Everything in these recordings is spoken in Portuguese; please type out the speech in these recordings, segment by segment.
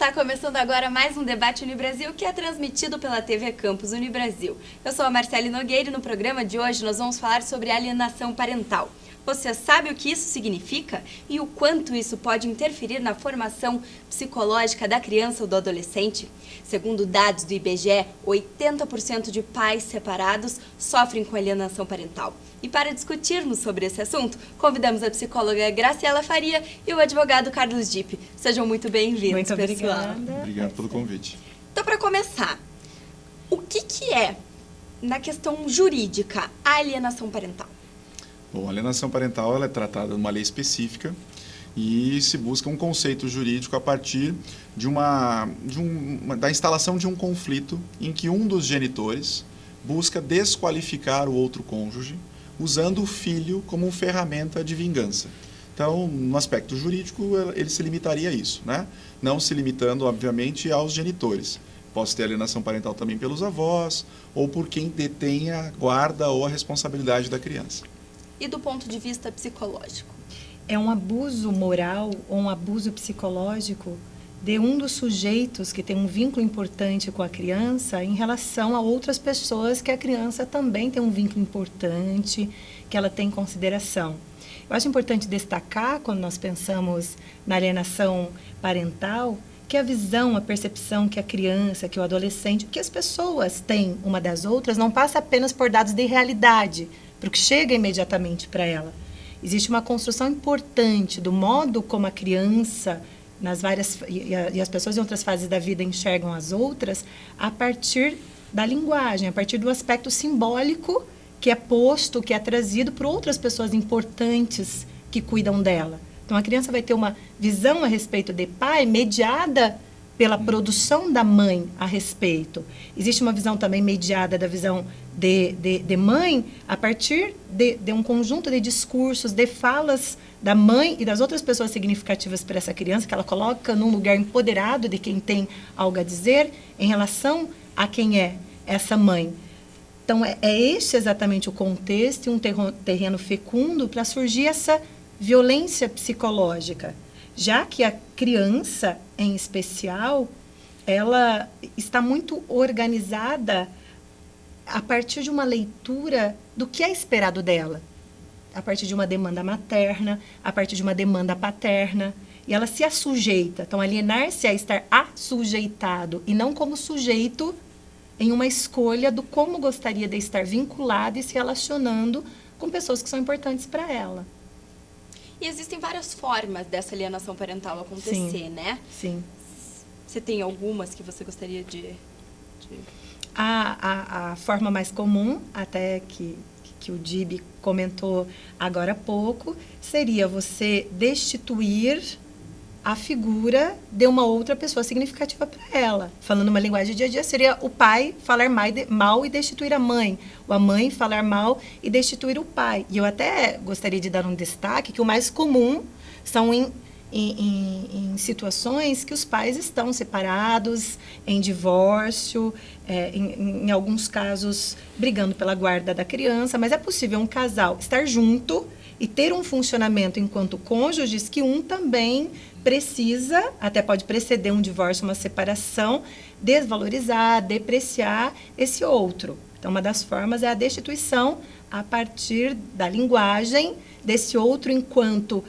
Está começando agora mais um Debate Unibrasil, que é transmitido pela TV Campus Unibrasil. Eu sou a Marcele Nogueira e no programa de hoje nós vamos falar sobre alienação parental. Você sabe o que isso significa e o quanto isso pode interferir na formação psicológica da criança ou do adolescente? Segundo dados do IBGE, 80% de pais separados sofrem com alienação parental. E para discutirmos sobre esse assunto, convidamos a psicóloga Graciela Faria e o advogado Carlos Dipp. Sejam muito bem-vindos, muito pessoal. Obrigada. Obrigado pelo convite. Então, para começar, o que é, na questão jurídica, a alienação parental? Bom, a alienação parental ela é tratada numa lei específica e se busca um conceito jurídico a partir da instalação de um conflito em que um dos genitores busca desqualificar o outro cônjuge usando o filho como ferramenta de vingança. Então, no aspecto jurídico, ele se limitaria a isso, né? Não se limitando, obviamente, aos genitores. Pode ter alienação parental também pelos avós ou por quem detém a guarda ou a responsabilidade da criança. E do ponto de vista psicológico? É um abuso moral ou um abuso psicológico de um dos sujeitos que tem um vínculo importante com a criança em relação a outras pessoas que a criança também tem um vínculo importante, que ela tem em consideração. Eu acho importante destacar, quando nós pensamos na alienação parental, que a visão, a percepção que a criança, que o adolescente, que as pessoas têm uma das outras, não passa apenas por dados de realidade, porque chega imediatamente para ela. Existe uma construção importante do modo como a criança nas várias e as pessoas em outras fases da vida enxergam as outras a partir da linguagem, a partir do aspecto simbólico que é posto, que é trazido por outras pessoas importantes que cuidam dela. Então a criança vai ter uma visão a respeito de pai mediada pela produção da mãe a respeito. Existe uma visão também mediada da visão de mãe a partir de um conjunto de discursos, de falas da mãe e das outras pessoas significativas para essa criança, que ela coloca num lugar empoderado de quem tem algo a dizer em relação a quem é essa mãe. Então, é este exatamente o contexto e um terreno fecundo para surgir essa violência psicológica, já que a criança, em especial, ela está muito organizada a partir de uma leitura do que é esperado dela, a partir de uma demanda materna, a partir de uma demanda paterna, e ela se assujeita. Então, alienar-se é estar assujeitado e não como sujeito em uma escolha do como gostaria de estar vinculado e se relacionando com pessoas que são importantes para ela. E existem várias formas dessa alienação parental acontecer, Sim, né? Sim. Você tem algumas que você gostaria de... A forma mais comum, até que o Dipp comentou agora há pouco, seria você destituir a figura de uma outra pessoa significativa para ela. Falando uma linguagem de dia a dia, seria o pai falar mal e destituir a mãe, ou a mãe falar mal e destituir o pai. E eu até gostaria de dar um destaque que o mais comum são em situações que os pais estão separados, em divórcio, em alguns casos brigando pela guarda da criança, mas é possível um casal estar junto e ter um funcionamento enquanto cônjuges que um também precisa, até pode preceder um divórcio, uma separação, desvalorizar, depreciar esse outro. Então, uma das formas é a destituição a partir da linguagem desse outro enquanto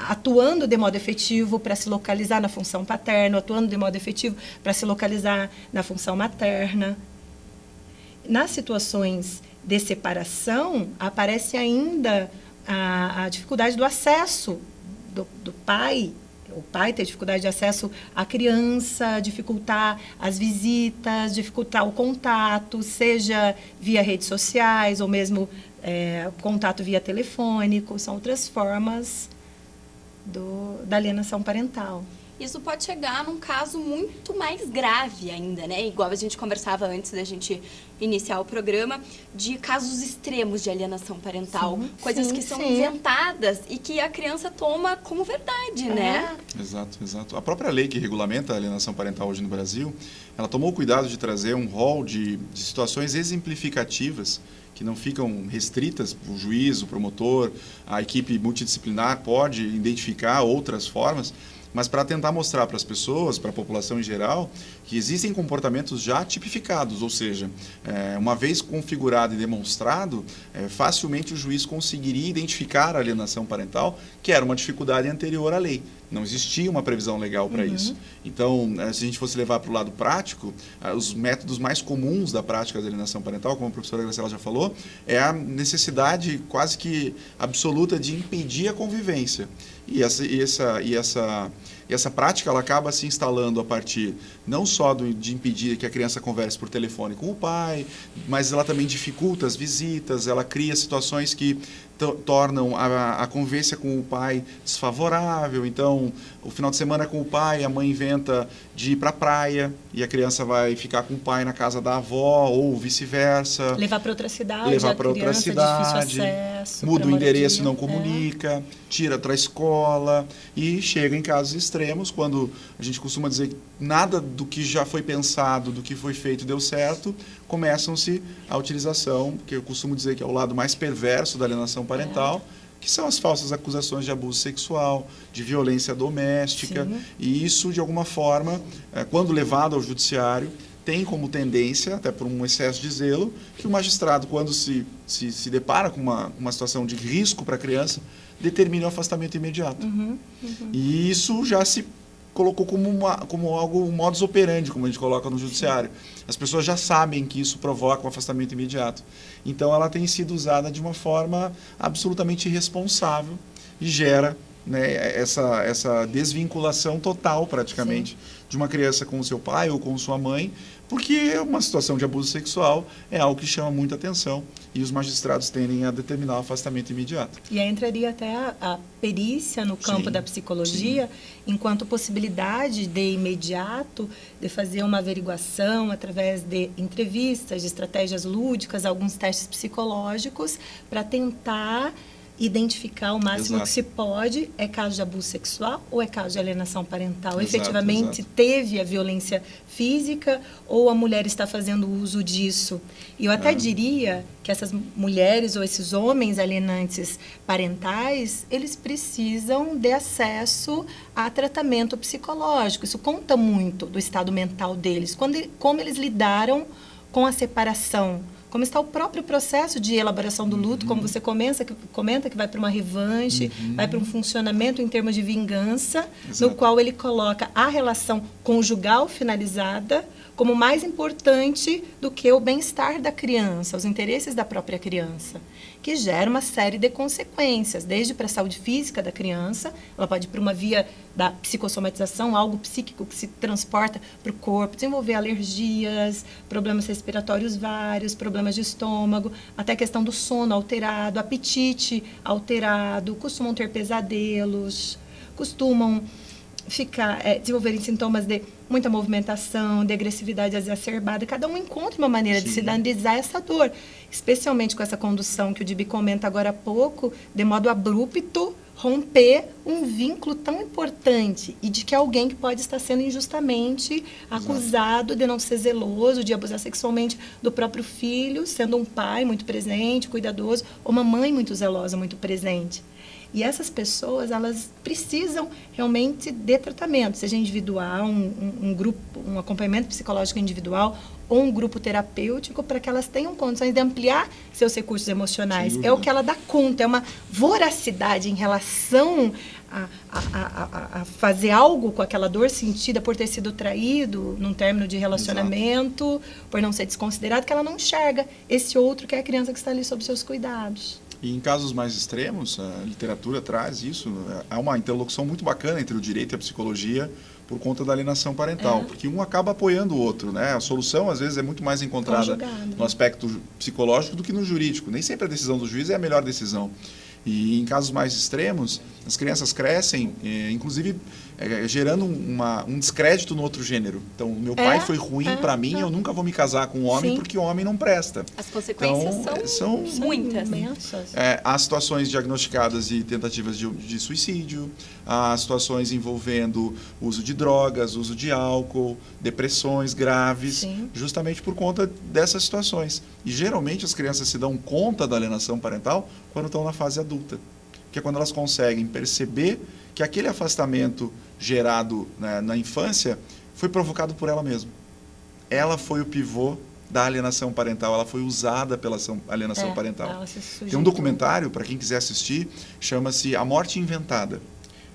atuando de modo efetivo para se localizar na função paterna, atuando de modo efetivo para se localizar na função materna. Nas situações de separação, aparece ainda a dificuldade do acesso do pai. O pai ter dificuldade de acesso à criança, dificultar as visitas, dificultar o contato, seja via redes sociais ou mesmo contato via telefônico. São outras formas da alienação parental. Isso pode chegar num caso muito mais grave ainda, né? Igual a gente conversava antes da gente iniciar o programa, de casos extremos de alienação parental. Sim, coisas que são inventadas e que a criança toma como verdade, né? Exato, exato. A própria lei que regulamenta a alienação parental hoje no Brasil, ela tomou o cuidado de trazer um rol de situações exemplificativas que não ficam restritas, o juiz, o promotor, a equipe multidisciplinar pode identificar outras formas, mas para tentar mostrar para as pessoas, para a população em geral, que existem comportamentos já tipificados, ou seja, uma vez configurado e demonstrado, facilmente o juiz conseguiria identificar a alienação parental, que era uma dificuldade anterior à lei. Não existia uma previsão legal para isso. Então, se a gente fosse levar para o lado prático, os métodos mais comuns da prática da alienação parental, como a professora Graciela já falou, é a necessidade quase que absoluta de impedir a convivência. E essa prática ela acaba se instalando a partir não só de impedir que a criança converse por telefone com o pai, mas ela também dificulta as visitas, ela cria situações que tornam a convivência com o pai desfavorável. Então, o final de semana com o pai, a mãe inventa de ir para a praia e a criança vai ficar com o pai na casa da avó ou vice-versa. Levar para outra cidade, levar para outra cidade, difícil acesso, muda o endereço e não moradia. comunica, tira para a escola e chega em casos extremos, quando a gente costuma dizer que nada do que já foi pensado, do que foi feito deu certo, começam-se a utilização, que eu costumo dizer que é o lado mais perverso da alienação parental, que são as falsas acusações de abuso sexual, de violência doméstica. Sim. E isso, de alguma forma, quando levado ao judiciário, tem como tendência, até por um excesso de zelo, que o magistrado, quando se depara com uma situação de risco para a criança, determine o afastamento imediato. E isso já se colocou como algo, um modus operandi, como a gente coloca no judiciário. As pessoas já sabem que isso provoca um afastamento imediato. Então, ela tem sido usada de uma forma absolutamente irresponsável e gera, né, essa desvinculação total, praticamente, de uma criança com o seu pai ou com sua mãe, porque uma situação de abuso sexual é algo que chama muita atenção e os magistrados tendem a determinar o afastamento imediato. E aí entraria até a perícia no campo da psicologia, enquanto possibilidade de imediato de fazer uma averiguação através de entrevistas, de estratégias lúdicas, alguns testes psicológicos, para tentar identificar o máximo que se pode, é caso de abuso sexual ou é caso de alienação parental. Efetivamente teve a violência física ou a mulher está fazendo uso disso. E eu até diria que essas mulheres ou esses homens alienantes parentais, eles precisam de acesso a tratamento psicológico. Isso conta muito do estado mental deles, como eles lidaram com a separação. Como está o próprio processo de elaboração do luto, como você comenta que vai para uma revanche, vai para um funcionamento em termos de vingança, no qual ele coloca a relação conjugal finalizada como mais importante do que o bem-estar da criança, os interesses da própria criança, que gera uma série de consequências, desde para a saúde física da criança, ela pode ir para uma via da psicossomatização, algo psíquico que se transporta para o corpo, desenvolver alergias, problemas respiratórios vários, problemas de estômago, até a questão do sono alterado, apetite alterado, costumam ter pesadelos, costumam desenvolverem sintomas de muita movimentação, de agressividade exacerbada. Cada um encontra uma maneira de sinalizar essa dor, especialmente com essa condução que o Dibi comenta agora há pouco, de modo abrupto, romper um vínculo tão importante e de que alguém que pode estar sendo injustamente acusado de não ser zeloso, de abusar sexualmente do próprio filho, sendo um pai muito presente, cuidadoso, ou uma mãe muito zelosa, muito presente. E essas pessoas, elas precisam realmente de tratamento, seja individual, um grupo, um acompanhamento psicológico individual ou um grupo terapêutico, para que elas tenham condições de ampliar seus recursos emocionais. É o que ela dá conta, é uma voracidade em relação a fazer algo com aquela dor sentida por ter sido traído num término de relacionamento, por não ser desconsiderado, que ela não enxerga esse outro que é a criança que está ali sob seus cuidados. E em casos mais extremos, a literatura traz isso, há uma interlocução muito bacana entre o direito e a psicologia por conta da alienação parental, porque um acaba apoiando o outro, né? A solução, às vezes, é muito mais encontrada no aspecto psicológico do que no jurídico. Nem sempre a decisão do juiz é a melhor decisão. E em casos mais extremos, as crianças crescem, inclusive gerando um descrédito no outro gênero. Então, meu pai foi ruim para mim, eu nunca vou me casar com um homem porque o homem não presta. As consequências são muitas. Há situações diagnosticadas e tentativas de suicídio, há situações envolvendo uso de drogas, uso de álcool, depressões graves, justamente por conta dessas situações. E geralmente as crianças se dão conta da alienação parental quando estão na fase adulta, que é quando elas conseguem perceber que aquele afastamento gerado, né, na infância foi provocado por ela mesma. Ela foi o pivô da alienação parental, ela foi usada pela alienação parental. Tem um documentário, para quem quiser assistir, chama-se A Morte Inventada.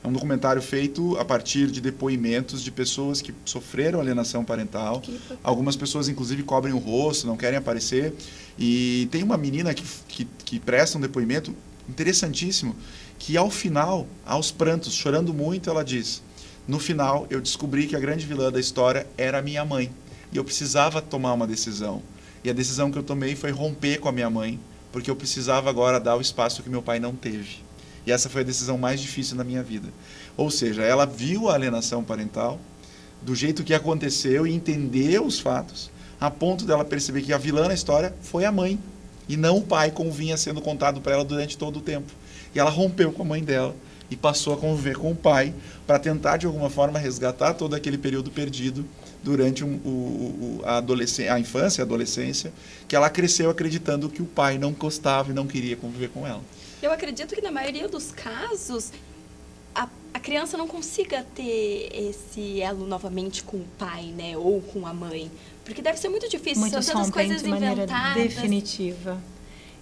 É um documentário feito a partir de depoimentos de pessoas que sofreram alienação parental. Algumas pessoas, inclusive, cobrem o rosto, não querem aparecer. E tem uma menina que presta um depoimento interessantíssimo, que ao final, aos prantos, chorando muito, ela diz: no final, eu descobri que a grande vilã da história era a minha mãe. E eu precisava tomar uma decisão. E a decisão que eu tomei foi romper com a minha mãe, porque eu precisava agora dar o espaço que meu pai não teve. E essa foi a decisão mais difícil na minha vida. Ou seja, ela viu a alienação parental do jeito que aconteceu e entendeu os fatos, a ponto dela perceber que a vilã na história foi a mãe, e não o pai, como vinha sendo contado para ela durante todo o tempo. E ela rompeu com a mãe dela e passou a conviver com o pai para tentar, de alguma forma, resgatar todo aquele período perdido durante a infância e a adolescência, que ela cresceu acreditando que o pai não gostava e não queria conviver com ela. Eu acredito que na maioria dos casos a criança não consiga ter esse elo novamente com o pai, né, ou com a mãe, porque deve ser muito difícil, Muitos são tantas coisas de maneira inventadas. definitiva.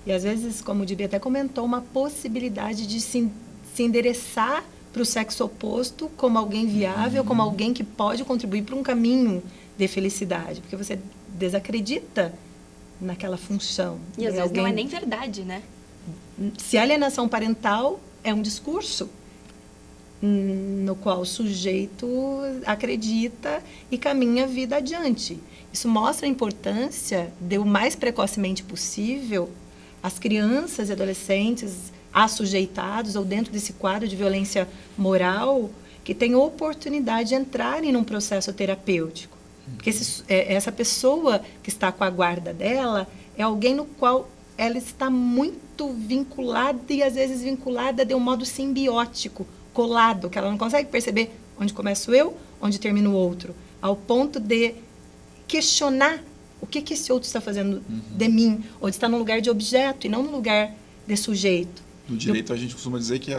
E às vezes, como o Dibi até comentou, uma possibilidade de se endereçar para o sexo oposto como alguém viável, como alguém que pode contribuir para um caminho de felicidade, porque você desacredita naquela função. E às vezes não é nem verdade, né? Se a alienação parental é um discurso no qual o sujeito acredita e caminha a vida adiante. Isso mostra a importância de, o mais precocemente possível, as crianças e adolescentes assujeitados ou dentro desse quadro de violência moral, que tenham oportunidade de entrarem num processo terapêutico. Porque essa pessoa que está com a guarda dela é alguém no qual ela está muito vinculada e às vezes vinculada de um modo simbiótico, colado, que ela não consegue perceber onde começo eu, onde termina o outro, ao ponto de questionar o que esse outro está fazendo de mim, ou de estar no lugar de objeto e não no lugar de sujeito. No direito, a gente costuma dizer que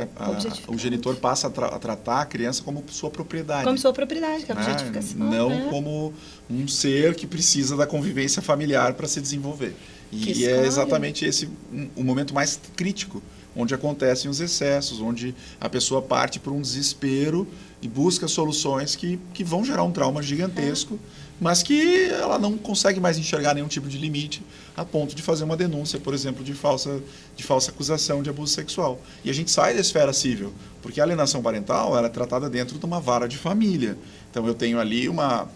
o genitor passa a tratar a criança como sua propriedade. Como sua propriedade, que é a objetificação. Não como um ser que precisa da convivência familiar para se desenvolver. E é exatamente esse o momento mais crítico, onde acontecem os excessos, onde a pessoa parte por um desespero e busca soluções que vão gerar um trauma gigantesco, mas que ela não consegue mais enxergar nenhum tipo de limite a ponto de fazer uma denúncia, por exemplo, de falsa acusação de abuso sexual. E a gente sai da esfera civil, porque a alienação parental ela é tratada dentro de uma vara de família. Então, eu tenho ali uma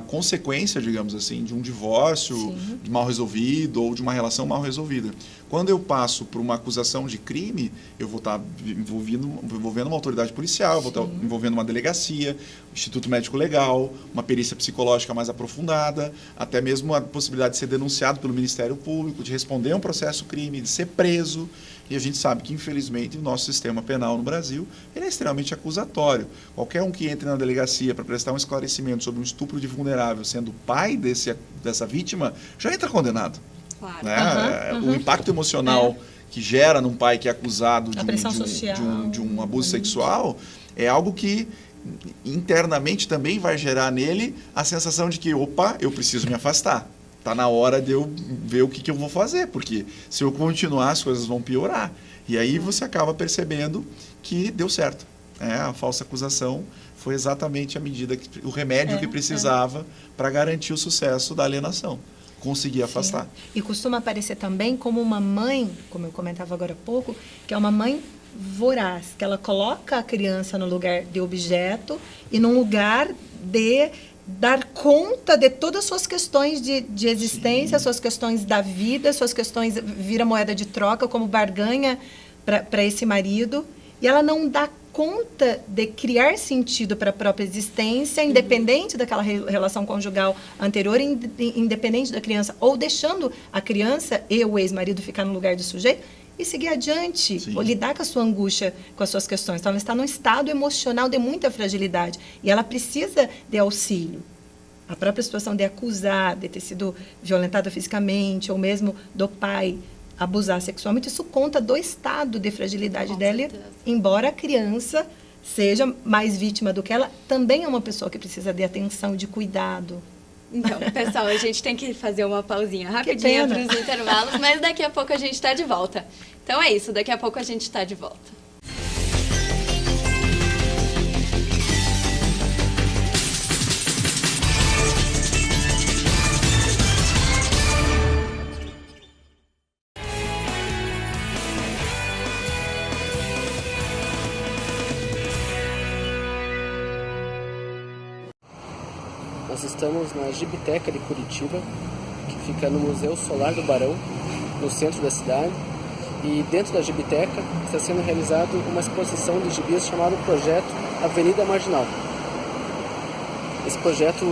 consequência, digamos assim, de um divórcio mal resolvido ou de uma relação mal resolvida. Quando eu passo por uma acusação de crime, eu vou estar envolvendo uma autoridade policial, vou estar envolvendo uma delegacia, Instituto Médico Legal, uma perícia psicológica mais aprofundada, até mesmo a possibilidade de ser denunciado pelo Ministério Público, de responder a um processo crime, de ser preso. E a gente sabe que, infelizmente, o nosso sistema penal no Brasil ele é extremamente acusatório. Qualquer um que entre na delegacia para prestar um esclarecimento sobre um estupro de vulnerável, sendo pai dessa vítima, já entra condenado. Claro. Né? O impacto emocional que gera num pai que é acusado de um abuso sexual é algo que internamente também vai gerar nele a sensação de que, opa, eu preciso me afastar. Está na hora de eu ver o que eu vou fazer, porque se eu continuar as coisas vão piorar. E aí você acaba percebendo que deu certo. A falsa acusação foi exatamente a medida, o remédio que precisava para garantir o sucesso da alienação. Conseguir afastar. E costuma aparecer também como uma mãe, como eu comentava agora há pouco, que é uma mãe voraz, que ela coloca a criança no lugar de objeto e num lugar de dar conta de todas as suas questões de existência, suas questões da vida, suas questões, vira moeda de troca como barganha para esse marido, e ela não dá conta de criar sentido para a própria existência, independente daquela relação conjugal anterior, independente da criança, ou deixando a criança e o ex-marido ficar no lugar de sujeito, e seguir adiante, ou lidar com a sua angústia, com as suas questões. Então, ela está num estado emocional de muita fragilidade e ela precisa de auxílio. A própria situação de acusar, de ter sido violentada fisicamente, ou mesmo do pai abusar sexualmente, isso conta do estado de fragilidade dela, embora a criança seja mais vítima do que ela, também é uma pessoa que precisa de atenção, de cuidado. Então, pessoal, a gente tem que fazer uma pausinha rapidinha para os intervalos, mas daqui a pouco a gente está de volta. Então é isso, daqui a pouco a gente está de volta. Nós estamos na Gibiteca de Curitiba, que fica no Museu Solar do Barão, no centro da cidade. E dentro da Gibiteca está sendo realizada uma exposição de gibis chamado Projeto Avenida Marginal. Esse projeto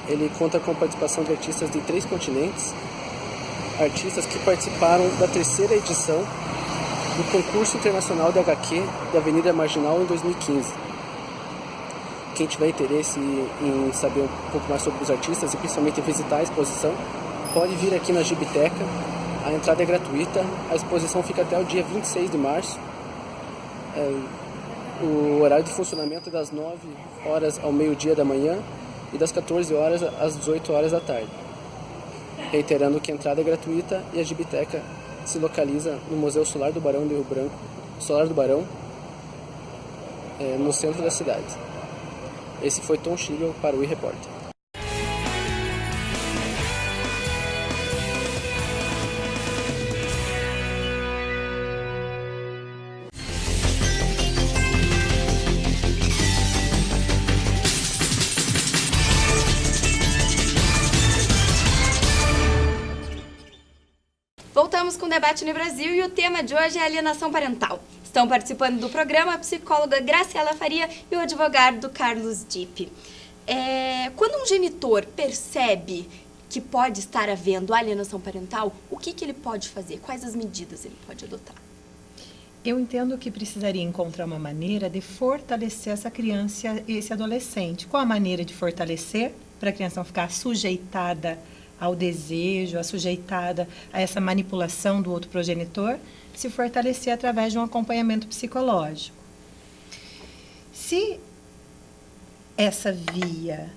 ele conta com a participação de artistas de 3 continentes, artistas que participaram da 3ª edição do Concurso Internacional de HQ da Avenida Marginal em 2015. Quem tiver interesse em saber um pouco mais sobre os artistas e principalmente visitar a exposição, pode vir aqui na Gibiteca. A entrada é gratuita, a exposição fica até o dia 26 de março. O horário de funcionamento é das 9 horas ao meio-dia da manhã e das 14 horas às 18 horas da tarde. Reiterando que a entrada é gratuita e a Gibiteca se localiza no Museu Solar do Barão de Rio Branco, Solar do Barão, no centro da cidade. Esse foi Tom Schiegel para o iRepórter. Voltamos com o Debate no Brasil e o tema de hoje é alienação parental. Estão participando do programa a psicóloga Graciela Faria e o advogado Carlos Dipp. Quando um genitor percebe que pode estar havendo alienação parental, o que ele pode fazer? Quais as medidas ele pode adotar? Eu entendo que precisaria encontrar uma maneira de fortalecer essa criança e esse adolescente. Qual a maneira de fortalecer para a criança não ficar sujeitada ao desejo, sujeitada a essa manipulação do outro progenitor? Se fortalecer através de um acompanhamento psicológico. Se essa via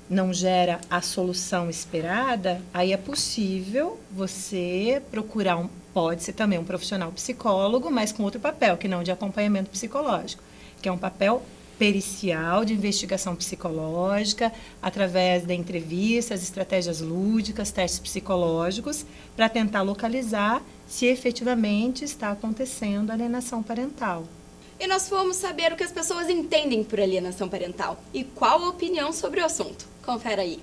não gera a solução esperada, aí é possível você procurar pode ser também um profissional psicólogo, mas com outro papel, que não de acompanhamento psicológico, que é um papel pericial, de investigação psicológica, através de entrevistas, estratégias lúdicas, testes psicológicos, para tentar localizar se efetivamente está acontecendo alienação parental. E nós fomos saber o que as pessoas entendem por alienação parental e qual a opinião sobre o assunto. Confere aí.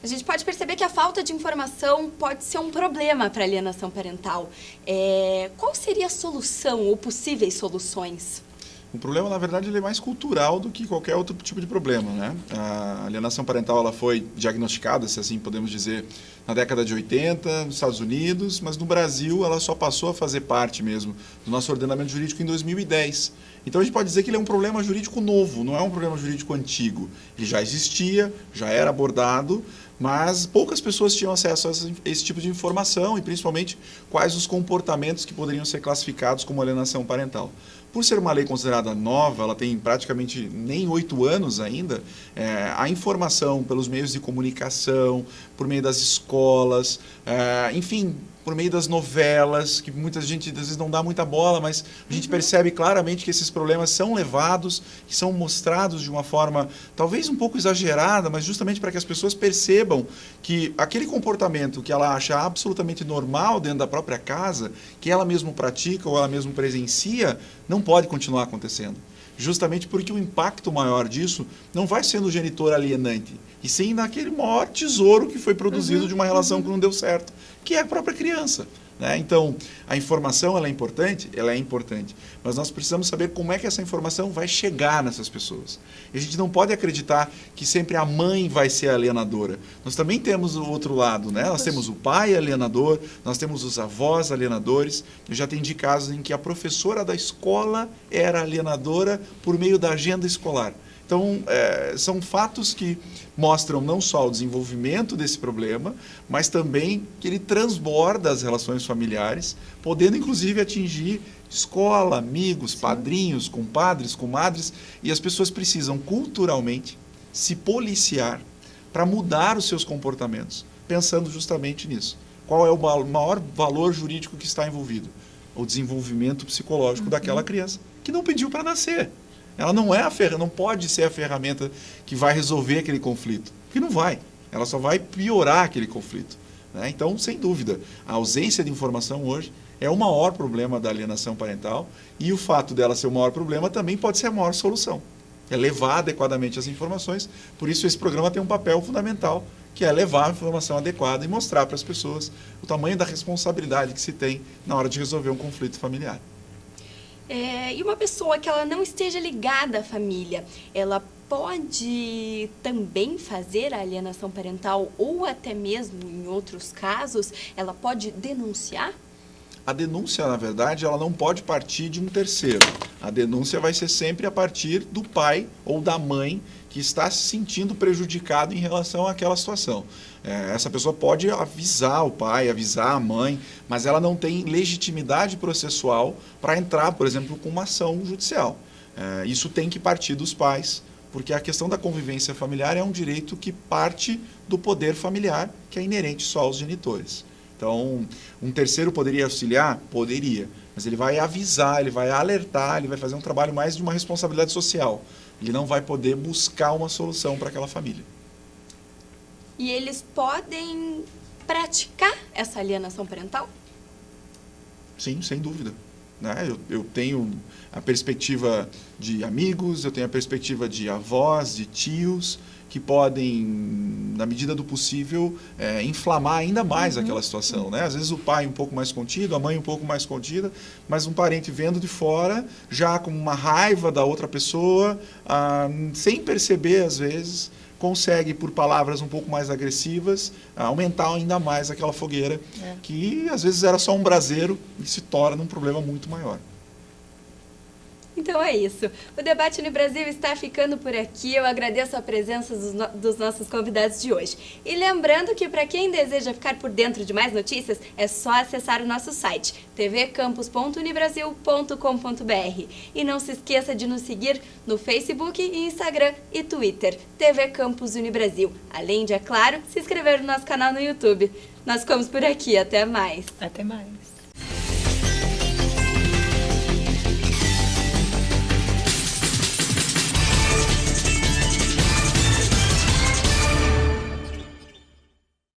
A gente pode perceber que a falta de informação pode ser um problema para a alienação parental. Qual seria a solução ou possíveis soluções? O problema, na verdade, ele é mais cultural do que qualquer outro tipo de problema, né? A alienação parental ela foi diagnosticada, se assim podemos dizer, na década de 80, nos Estados Unidos, mas no Brasil ela só passou a fazer parte mesmo do nosso ordenamento jurídico em 2010. Então a gente pode dizer que ele é um problema jurídico novo, não é um problema jurídico antigo. Ele já existia, já era abordado, mas poucas pessoas tinham acesso a esse tipo de informação e principalmente quais os comportamentos que poderiam ser classificados como alienação parental. Por ser uma lei considerada nova, ela tem praticamente nem 8 anos ainda, a informação pelos meios de comunicação, por meio das escolas, enfim, por meio das novelas, que muita gente às vezes não dá muita bola, mas a gente percebe claramente que esses problemas são levados, que são mostrados de uma forma talvez um pouco exagerada, mas justamente para que as pessoas percebam que aquele comportamento que ela acha absolutamente normal dentro da própria casa, que ela mesma pratica ou ela mesma presencia, não pode continuar acontecendo. Justamente porque o impacto maior disso não vai ser no genitor alienante, e sim naquele maior tesouro que foi produzido de uma relação que não deu certo, que é a própria criança. Né? Então, a informação ela é importante, mas nós precisamos saber como é que essa informação vai chegar nessas pessoas. E a gente não pode acreditar que sempre a mãe vai ser alienadora. Nós também temos o outro lado, né? Nós temos o pai alienador, nós temos os avós alienadores. Eu já atendi casos em que a professora da escola era alienadora por meio da agenda escolar. Então, são fatos que mostram não só o desenvolvimento desse problema, mas também que ele transborda as relações familiares, podendo inclusive atingir escola, amigos, padrinhos, compadres, comadres, e as pessoas precisam culturalmente se policiar para mudar os seus comportamentos, pensando justamente nisso. Qual é o maior valor jurídico que está envolvido? O desenvolvimento psicológico daquela criança que não pediu para nascer. Ela não pode ser a ferramenta que vai resolver aquele conflito, porque não vai. Ela só vai piorar aquele conflito. Né? Então, sem dúvida, a ausência de informação hoje é o maior problema da alienação parental, e o fato dela ser o maior problema também pode ser a maior solução. É levar adequadamente as informações, por isso esse programa tem um papel fundamental, que é levar a informação adequada e mostrar para as pessoas o tamanho da responsabilidade que se tem na hora de resolver um conflito familiar. E uma pessoa que ela não esteja ligada à família, ela pode também fazer a alienação parental ou até mesmo, em outros casos, ela pode denunciar? A denúncia, na verdade, ela não pode partir de um terceiro. A denúncia vai ser sempre a partir do pai ou da mãe que está se sentindo prejudicado em relação àquela situação. Essa pessoa pode avisar o pai, avisar a mãe, mas ela não tem legitimidade processual para entrar, por exemplo, com uma ação judicial. Isso tem que partir dos pais, porque a questão da convivência familiar é um direito que parte do poder familiar, que é inerente só aos genitores. Então, um terceiro poderia auxiliar? Poderia, mas ele vai avisar, ele vai alertar, ele vai fazer um trabalho mais de uma responsabilidade social. Ele não vai poder buscar uma solução para aquela família. E eles podem praticar essa alienação parental? Sim, sem dúvida. Né? Eu tenho a perspectiva de amigos, eu tenho a perspectiva de avós, de tios, que podem, na medida do possível, inflamar ainda mais aquela situação. Né? Às vezes o pai um pouco mais contido, a mãe um pouco mais contida, mas um parente vendo de fora, já com uma raiva da outra pessoa, sem perceber às vezes, consegue, por palavras um pouco mais agressivas, aumentar ainda mais aquela fogueira, que às vezes era só um braseiro e se torna um problema muito maior. Então é isso. O Debate no Brasil está ficando por aqui. Eu agradeço a presença dos nossos convidados de hoje. E lembrando que para quem deseja ficar por dentro de mais notícias, é só acessar o nosso site tvcampus.unibrasil.com.br. E não se esqueça de nos seguir no Facebook, Instagram e Twitter, TV Campus Unibrasil. Além de, é claro, se inscrever no nosso canal no YouTube. Nós ficamos por aqui. Até mais. Até mais.